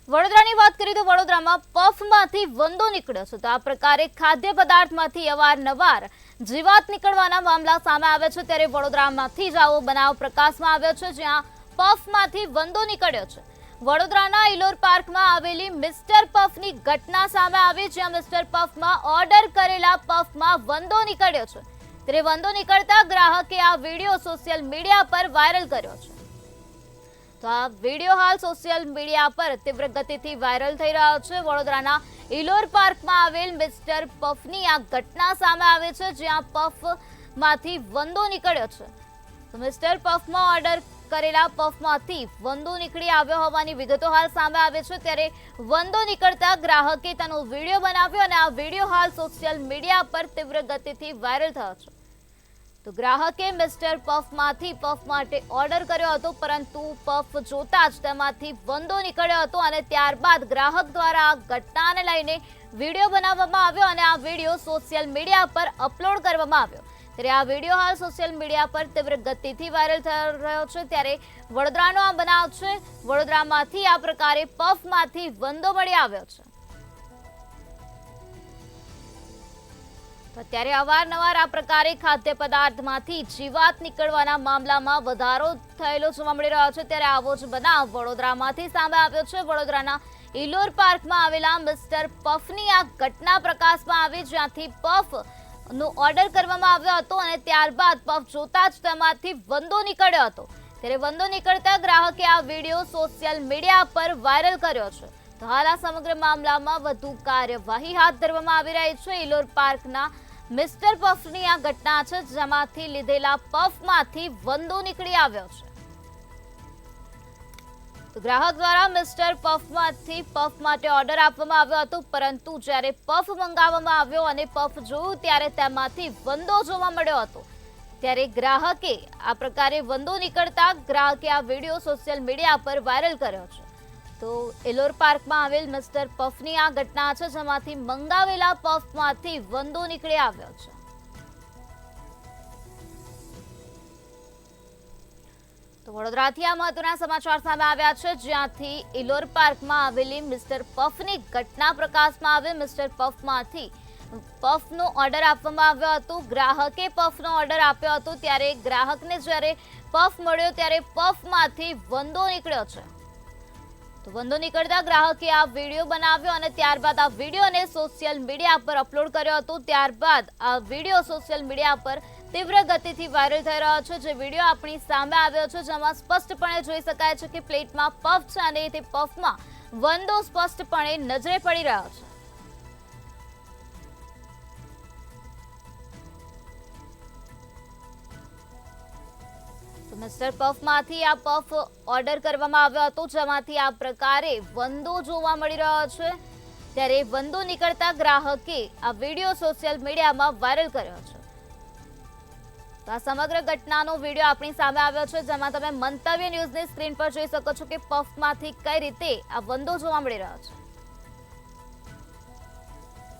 વડોદરાની વાત કરીએ તો વડોદરામાં પફમાંથી વંદો નીકળ્યો છે તો આ પ્રકારે ખાદ્ય પદાર્થમાંથી અવારનવાર જીવાત નીકળવાના મામલા સામે આવે છે ત્યારે વડોદરામાંથી જ આવો બનાવ પ્રકાશમાં આવ્યો છે જ્યાં પફમાંથી વંદો નીકળ્યો છે। વડોદરાના ઇલોર પાર્કમાં આવેલી મિસ્ટર પફની ઘટના સામે આવી જ્યાં મિસ્ટર પફમાં ઓર્ડર કરેલા પફમાં વંદો નીકળ્યો છે ત્યારે વંદો નીકળતા ગ્રાહકે આ વિડીયો સોશિયલ મીડિયા પર વાયરલ કર્યો છે। તો આ વિડીયો હાલ સોશિયલ મીડિયા પર તીવ્ર ગતિથી વાયરલ થઈ રહ્યો છે। વડોદરાના ઇલોર પાર્કમાં આવેલ મિસ્ટર પફની આ ઘટના સામે આવે છે જ્યાં પફમાંથી વંદો નીકળ્યો છે તો મિસ્ટર પફમાં ઓર્ડર કરેલા પફમાંથી વંદો નીકળી આવ્યો હોવાની વિગતો હાલ સામે આવે છે ત્યારે વંદો નીકળતા ગ્રાહકે તેનો વિડીયો બનાવ્યો અને આ વિડીયો હાલ સોશિયલ મીડિયા પર તીવ્ર ગતિથી વાયરલ થયો છે। તો ગ્રાહકે મિસ્ટર પફમાંથી પફ માટે ઓર્ડર કર્યો હતો પરંતુ પફ જોતા જ તેમાંથી વંદો નીકળ્યો હતો અને ત્યારબાદ ગ્રાહક દ્વારા આ ઘટનાને લઈને વિડીયો બનાવવામાં આવ્યો અને આ વિડીયો સોશિયલ મીડિયા પર અપલોડ કરવામાં આવ્યો ત્યારે આ વિડીયો હાલ સોશિયલ મીડિયા પર તીવ્ર ગતિથી વાયરલ થઈ રહ્યો છે ત્યારે વડોદરાનો આ બનાવ છે। વડોદરામાંથી આ પ્રકારે પફમાંથી વંદો મળી આવ્યો છે। ત્યારે અવારનવાર આ પ્રકારે ખાદ્ય પદાર્થમાંથી જીવાત નીકળવાના મામલામાં વધારો થયેલો જોવા મળી રહ્યો છે ત્યારે આવો જ બનાવ વડોદરામાંથી સામે આવ્યો છે। વડોદરાના ઇલોર પાર્કમાં આવેલા મિસ્ટર પફની આ ઘટના પ્રકાશમાં આવી જ્યાંથી પફનો ઓર્ડર કરવામાં આવ્યો હતો અને ત્યારબાદ પફ જોતા જ તેમાંથી વંદો નીકળ્યો હતો ત્યારે વંદો નીકળતા ગ્રાહકે આ વિડીયો સોશિયલ મીડિયા પર વાયરલ કર્યો છે। તો હાલ આ સમગ્ર મામલામાં વધુ કાર્યવાહી હાથ ધરવામાં આવી રહી છે। ઇલોર પાર્કના મિસ્ટર પફની આ ઘટના છે જેમાંથી લીધેલા પફમાંથી વંદો નીકળી આવ્યો છે તો ગ્રાહક દ્વારા મિસ્ટર પફમાંથી પફ માટે ઓર્ડર આપવામાં આવ્યો હતો પરંતુ જ્યારે પફ મંગાવવામાં આવ્યો અને પફ જોયું ત્યારે તેમાંથી વંદો જોવા મળ્યો હતો ત્યારે ગ્રાહકે આ પ્રકારે વંદો નીકળતા ગ્રાહકે આ વિડીયો સોશિયલ મીડિયા પર વાયરલ કર્યો છે। તો ઇલોર પાર્કમાં આવેલ મિસ્ટર પફની આ ઘટના છે જેમાંથી મંગાવેલા પફમાંથી વંદો નીકળી આવ્યો છે। તો વડોદરાથી આ મહત્વના સમાચાર સામે આવ્યા છે જ્યાંથી ઇલોર પાર્કમાં આવેલી મિસ્ટર પફની ઘટના પ્રકાશમાં આવે મિસ્ટર પફમાંથી પફનો ઓર્ડર આપવામાં આવ્યો હતો ગ્રાહકે પફનો ઓર્ડર આપ્યો હતો ત્યારે ગ્રાહકને જ્યારે પફ મળ્યો ત્યારે પફમાંથી વંદો નીકળ્યો છે તો વંદો નીકળતા ગ્રાહકે આ વિડીયો બનાવ્યો અને ત્યારબાદ આ વિડીયોને સોશિયલ મીડિયા પર અપલોડ કર્યો હતો ત્યારબાદ આ વિડીયો સોશિયલ મીડિયા પર તીવ્ર ગતિથી વાયરલ થઈ રહ્યો છે જે વિડીયો આપણી સામે આવ્યો છે જેમાં સ્પષ્ટપણે જોઈ શકાય છે કે પ્લેટમાં પફ છે અને તે પફમાં વંદો સ્પષ્ટપણે નજરે પડી રહ્યો છે। મિસ્ટર પફમાંથી આ પફ ઓર્ડર કરવામાં આવ્યો હતો જેમાંથી આ પ્રકારે વંદો જોવા મળી રહ્યો છે ત્યારે વંદો નીકળતા ગ્રાહકે આ વિડીયો સોશિયલ મીડિયામાં વાયરલ કર્યો છે તો આ સમગ્ર ઘટનાનો વિડીયો આપણી સામે આવ્યો છે જેમાં તમે મંતવ્ય ન્યૂઝની સ્ક્રીન પર જોઈ શકો છો કે પફમાંથી કઈ રીતે આ વંદો જોવા મળી રહ્યો છે।